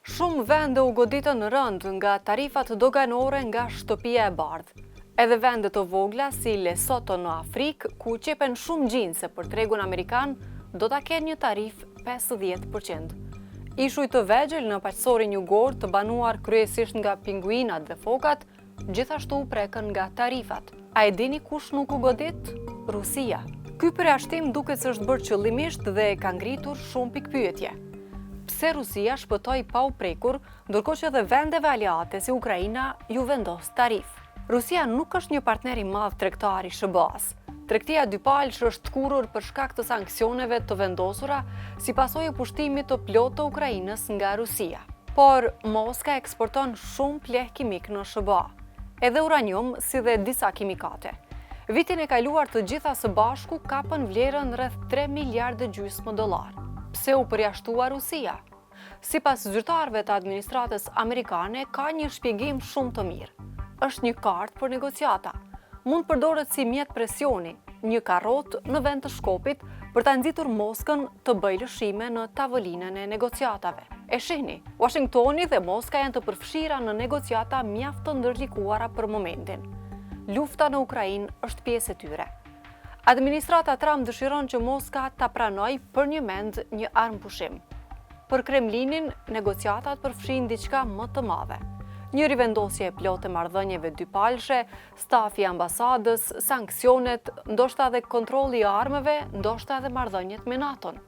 Shumë vende u goditën rënd nga tarifat doganore nga shtëpia e bardhë. Edhe vende të vogla si Lesotho në Afrikë, ku qepen shumë gjinse për tregun amerikan, do ta kenë një tarif 50%. Ishuj të vegjël në paqësorin jugor të banuar kryesisht nga pinguinat dhe fokat, gjithashtu u prekën nga tarifat. A e dini kush nuk u godit? Rusia. Ky përjashtim duket se është bërë qëllimisht dhe ka ngritur shumë pikpyetje. Pse Rusia shpëtoi pa u prekur, ndërkohë që edhe vendeve aleate si Ukraina ju vendos tarif. Rusia nuk është një partner i madh tregtar i SBA-s. Tregtia dypalësh është kurrur për shkak të sanksioneve të vendosura si pasojë e pushtimit të plotë të Ukrainës nga Rusia. Por Moska eksporton shumë pleh kimik në SBA, edhe uranium si dhe disa kimikate. Vitin e kaluar të gjitha së bashku kapën vlerën rreth 3 miliardë gjysmë dollar. Pse u përjashtua Rusia? Sipas zyrtarëve të administratës amerikane, ka një shpjegim shumë të mirë. Është një kartë për negociata. Mund përdoret si mjet presioni, një karrot në vend të shkopit për ta nxitur Moskën të bëjë lëshime në tavolinën e negociatave. E shihni, Washingtoni dhe Moska janë të përfshira në negociata mjaft të ndërlikuara për momentin. Lufta në Ukrainë është pjesë e tyre. Administrata Trump dëshiron që Moska ta pranojë për një mend një armpushim. Për Kremlinin, negociatat përfshin diçka më të madhe. Një rivendosje e plotë e marrëdhënieve dypalëshe, stafi i ambasadës, sanksionet, ndoshta edhe kontrolli i armëve, ndoshta edhe marrëdhëniet me NATO-n.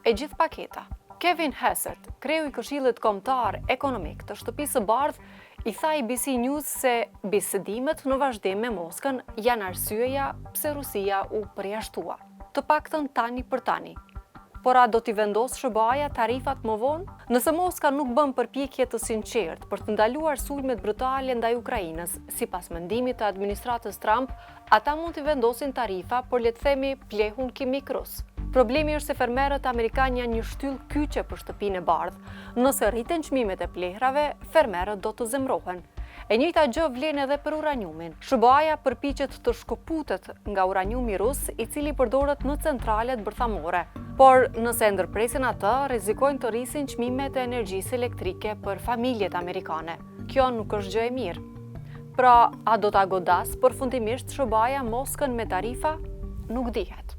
E gjithë paketa. Kevin Hassett, kreu i Këshillit Kombëtar Ekonomik të Shtëpisë së Bardhë, i tha ABC News se bisedimet në vazhdim me Moskën janë arsyeja pse Rusia u përjashtua. Të paktën tani për tani. Por a do t'i vendos SBA-ja tarifat më vonë? Nëse Moska nuk bën përpjekje të sinqertë për të ndaluar sulmet brutale ndaj Ukrainës, sipas mendimit të administratës Trump, ata mund t'i vendosin tarifa për le të themi plehun kimik rus. Problemi është se fermerët amerikanë janë një shtyllë kyçe për shtëpinë e bardhë. Nëse rriten çmimet e plehrave, fermerët do të zemrohen. E njëjta gjë vlen edhe për uraniumin. SBA-ja përpiqet të shkëputet nga uraniumi rus, i cili përdoret në centralet bërthamore. Por nëse ndërpresin atë, rrezikojnë të rrisin çmimet e energjisë elektrike për familjet amerikane. Kjo nuk është gjë e mirë. Pra, a do ta godas përfundimisht SBA-ja Moskën me tarifa? Nuk dihet.